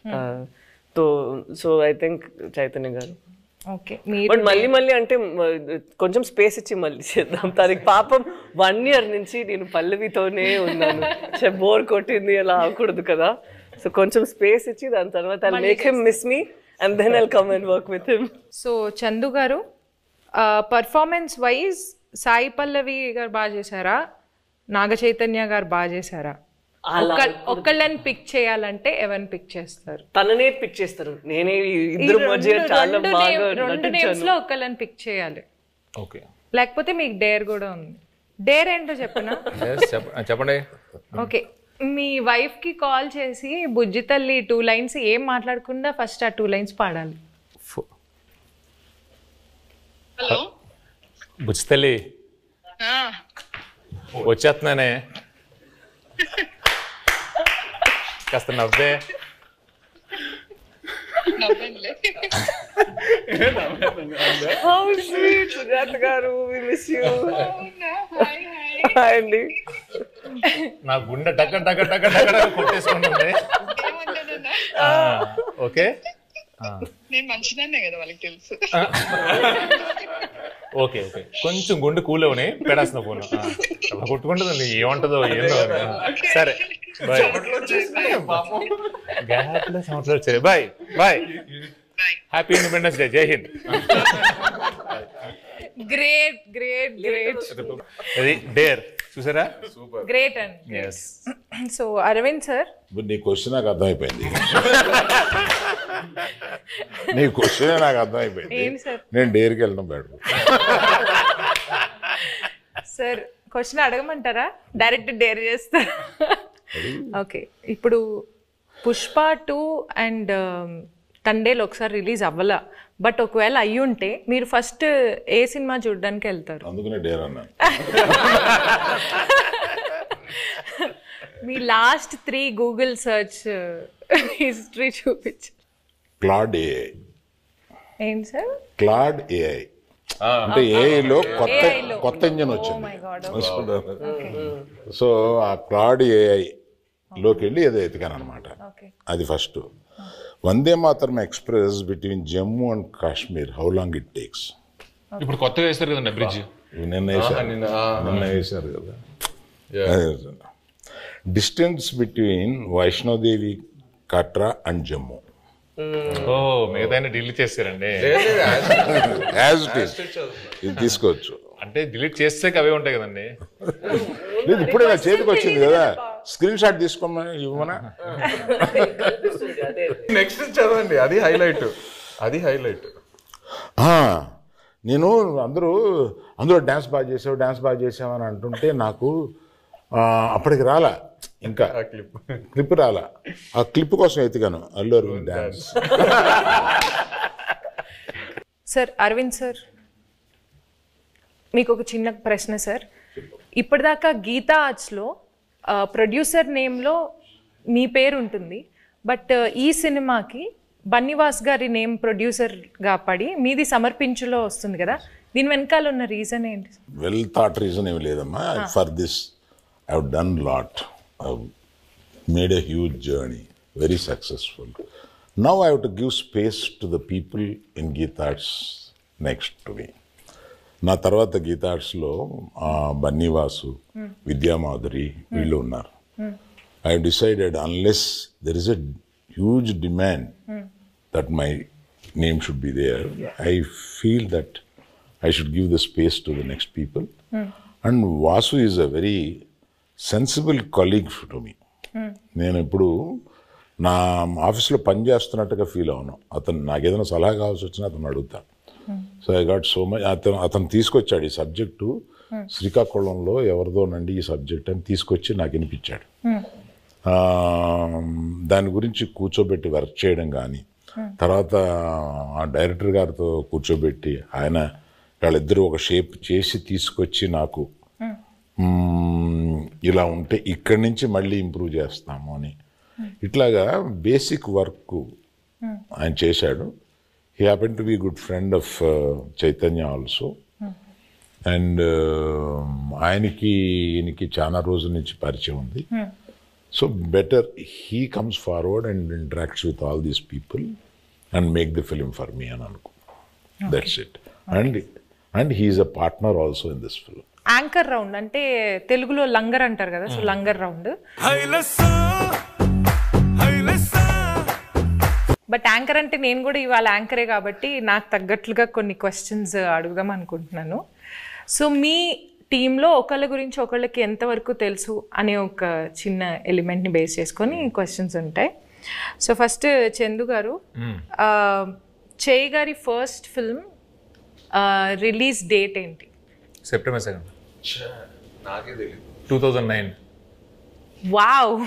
So I think Chaitanya garu. Okay. But మళ్ళీ అంటే కొంచెం స్పేస్ ఇచ్చి మళ్ళీ చేద్దాం. తనకి పాపం 1 year నుంచి నేను పల్లవితోనే ఉన్నాను, బోర్ కొట్టింది, అలా అవ్వకూడదు కదా. సో కొంచెం స్పేస్ ఇచ్చి దాని తర్వాత I'll make him miss me and then I'll come and work with him. So Chandu గారు, పర్ఫార్మెన్స్ వైజ్ సాయి పల్లవి గారు బాగా చేశారా, నాగ చైతన్య గారు బాగా చేశారా? ఒక్కళ్ళని పిక్ చేయాలంటే ఎవరిని పిక్ చేస్తారు? తననే పిక్ చేస్తారు. నేనే ఇద్దరు మధ్య చాలా బాగా 2 names లో ఒక్కళ్ళని పిక్ చేయాలి. ఓకే. లేకపోతే మీకు డేర్ కూడా ఉంది. డేర్ ఏంటో చెప్పనా? చెప్పండి. ఓకే. మీ వైఫ్ కి కాల్ చేసి బుజ్జి తల్లి 2 lines ఏం మాట్లాడకుండా ఫస్ట్ ఆ 2 lines పాడాలి. హలో బుజ్జి తల్లి, వచ్చేస్తున్నానే, కాస్త నవ్వే. How sweet, Sujata garu, we miss you. Hi hi. Hi అండి. నా గుండె టక్క టక్క టక్క టక్క కొట్టేసుకుంటుంది. ఓకే నేను మంచిదాన్నే కదా వాళ్ళకి తెలుసు. ఓకే ఓకే కొంచెం గుండె కూల్ అవని పెడాల్సిన ఫోన్ అలా కొట్టుకుంటుందండి, ఏమంటుందో ఏందో. సరే బాయ్. గ్యాప్లో సంవత్సరాలు వచ్చాయి. Bye bye. Happy independence day. జై హింద్. Great great great. అది డేర్ చూసారా? గ్రేట్ అండి. ఎస్. సో అరవింద్ సార్, నీ క్వశ్చన్ నాకు అర్థమైపోయింది. నీ క్వశ్చన్ నాకు అర్థమైపోయింది. ఏంటి సార్? నేను డేర్కి వెళ్ళడం బెటర్. సార్ క్వశ్చన్ అడగమంటారా? డైరెక్ట్ డేర్ చేస్తారా? ఓకే, ఇప్పుడు పుష్ప 2 అండ్ తండేలు ఒకసారి రిలీజ్ అవ్వాల, బట్ ఒకవేళ అయ్యుంటే మీరు ఫస్ట్ ఏ సినిమా చూడడానికి వెళ్తారు? అందుకనే డేర్ అన్నాను. మీ లాస్ట్ 3 గూగుల్ సర్చ్ హిస్టరీ చూపించారు. Claude AI. ఏంటి సార్? క్లాడ్ ఏఐ అంటే ఏఐలో AI లో. కొత్త ఇంజన్ Oh వచ్చింది. my God. సో ఆ క్లాడ్ ఏఐ లోకి వెళ్ళి ఏదో ఎతికాను అనమాట. ఓకే. అది first. Vande Mataram express between Jammu and Kashmir, how long it takes? ఇప్పుడు కొత్తగా వేస్తారు కదండి బ్రిడ్జ్. నిన్న వేశారు కదా. Distance between Vaishno Devi Katra and Jammu. ఓ మిగతా డిలీట్ చేస్తారండి. యాజ్ ఇట్ ఈస్ ఇది తీసుకోవచ్చు. అంటే డిలీట్ చేస్తే అవే ఉంటాయి కదండి. లేదు ఇప్పుడే నా చేతికి వచ్చింది కదా, స్క్రీన్ షాట్ తీసుకోమని ఇవ్వమనా? నెక్స్ట్ చదవండి, అది హైలైట్, అది హైలైట్. నేను అందరూ డ్యాన్స్ బాగా చేసావు అని అంటుంటే నాకు అప్పటికి రాలా, ఇంకా క్లిప్ రాలా. ఆ క్లిప్ కోసం ఎత్తికాను Allu Aravind dance. Sir Aravind sir, మీకు ఒక చిన్న ప్రశ్న సార్. ఇప్పటిదాకా గీతా ఆర్ట్స్లో ప్రొడ్యూసర్ నేమ్లో మీ పేరు ఉంటుంది, బట్ ఈ సినిమాకి బన్నీవాస్ గారి నేమ్ ప్రొడ్యూసర్గా పడి మీది సమర్పించులో వస్తుంది కదా, దీని వెనకాల ఉన్న రీజన్ ఏంటి? వెల్ థాట్ రీజన్ ఏమి లేదమ్మా. For this I have done lot, I have made a huge journey, very successful. Now I have to give space to the people in Geetha Arts next to me. నా తర్వాత గీతా ఆర్ట్స్లో బన్నీవాసు, విద్యామాధురి వీళ్ళు ఉన్నారు. I have decided unless there is a huge demand that my name should be there, I feel that I should give the space to the next people. And Vasu is a very sensible colleague to me. నేను ఇప్పుడు నా ఆఫీస్లో పని చేస్తున్నట్టుగా feel అవును. అతను నాకు ఏదైనా సలహా కావాల్సి వచ్చినా అతను అడుగుతా. So I got so much. అతను తీసుకొచ్చాడు ఈ సబ్జెక్టు, శ్రీకాకుళంలో ఎవరిదోనండి ఈ సబ్జెక్ట్ అని తీసుకొచ్చి నాకు వినిపించాడు. దాని గురించి కూర్చోబెట్టి వర్క్ చేయడం కానీ, తర్వాత ఆ డైరెక్టర్ గారితో కూర్చోబెట్టి ఆయన వాళ్ళిద్దరూ ఒక షేప్ చేసి తీసుకొచ్చి నాకు ఇలా ఉంటే ఇక్కడి నుంచి మళ్ళీ ఇంప్రూవ్ చేస్తాము అని ఇట్లాగా బేసిక్ వర్క్ ఆయన చేశాడు. He happen to be good friend of Chaitanya also. And ఈయనకి చాలా రోజుల నుంచి పరిచయం ఉంది. So better he comes forward and interacts with all these people and make the film for me అని అనుకో. That's it. And he is a partner also in this film. Anchor round అంటే తెలుగులో లంగర్ అంటారు కదా, so langar round. But anchor అంటే నేను కూడా ఇవాళ యాంకరే కాబట్టి నాకు తగ్గట్లుగా కొన్ని క్వశ్చన్స్ అడుగుదాం అనుకుంటున్నాను. సో మీ టీంలో ఒకళ్ళ గురించి ఒకళ్ళకి ఎంతవరకు తెలుసు అనే ఒక చిన్న ఎలిమెంట్ని బేస్ చేసుకొని క్వశ్చన్స్ ఉంటాయి. సో ఫస్ట్ చందు గారు, చేయి గారి ఫస్ట్ ఫిల్మ్ రిలీజ్ డేట్ ఏంటి? September 2nd, 2009. వావ్,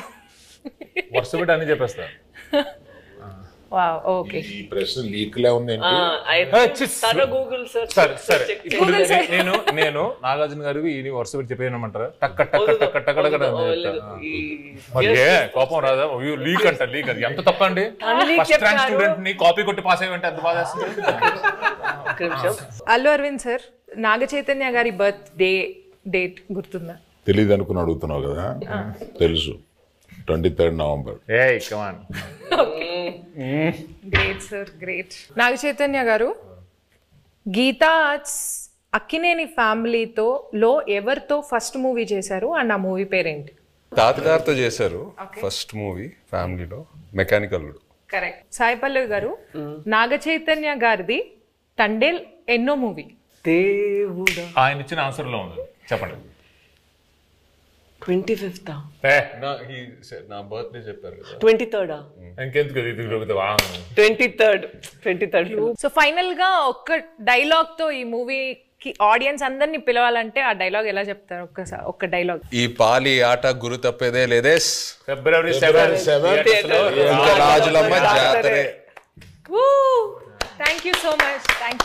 వరుస పెట్టి అన్ని చెప్పేస్తా. Wow, okay. ఈ ప్రశ్న లీక్లే ఉంది. గూగుల్ సరే ఇప్పుడు నేను నాగార్జున గారు ఈ వరుస పెట్టి చెప్పేయమంటారా? టక్క టక్క టక్క టక్క కోపం రాదా? లీక్ అంట, లీక్ అది ఎంత తప్ప అండి. ఫస్ట్ ర్యాంక్ స్టూడెంట్ ని కాపీ కొట్టి పాస్ అయ్యంటే ఎంత బాధ వేస్తుంది. అల్లు అరవింద్ సార్, నాగ చైతన్య గారి బర్త్డే డేట్ గుర్తుందా? తెలియదు అనుకుని అడుగుతున్నావు కదా, తెలుసు. 23rd November. ఏయ్ come on. Great sir, great. Naga Chaitanya garu, Geetha Arts Akkineni ఫ్యామిలీతో ఎవరితో ఫస్ట్ మూవీ చేశారు అండ్ ఆ మూవీ పేరేంటి? తాతగారితో చేశారు ఫస్ట్ మూవీ ఫ్యామిలీలో, మెకానికల్. కరెక్ట్. సాయి పల్లవి గారు, నాగ చైతన్య గారిది తండేల్ ఎన్నో మూవీ? దేవుడా, ఆయన ఇచ్చిన ఆన్సర్ లో ఉంది, చెప్పండి. 25th నా బర్త్డే చెప్పారు కదా, 23rd ఇంకెందుకు ఇది 23rd. సో ఫైనల్ గా ఒక్క డైలాగ్ తో ఈ మూవీకి ఆడియన్స్ అందరినీ పిలవాలంటే ఆ డైలాగ్ ఎలా చెప్తారు? ఒక్క డైలాగ్. ఈ పాలి ఆట గురి తప్పేదే లేదే, February 7th రాజులమ్మ జాతరే. Thank you so much. Thank you.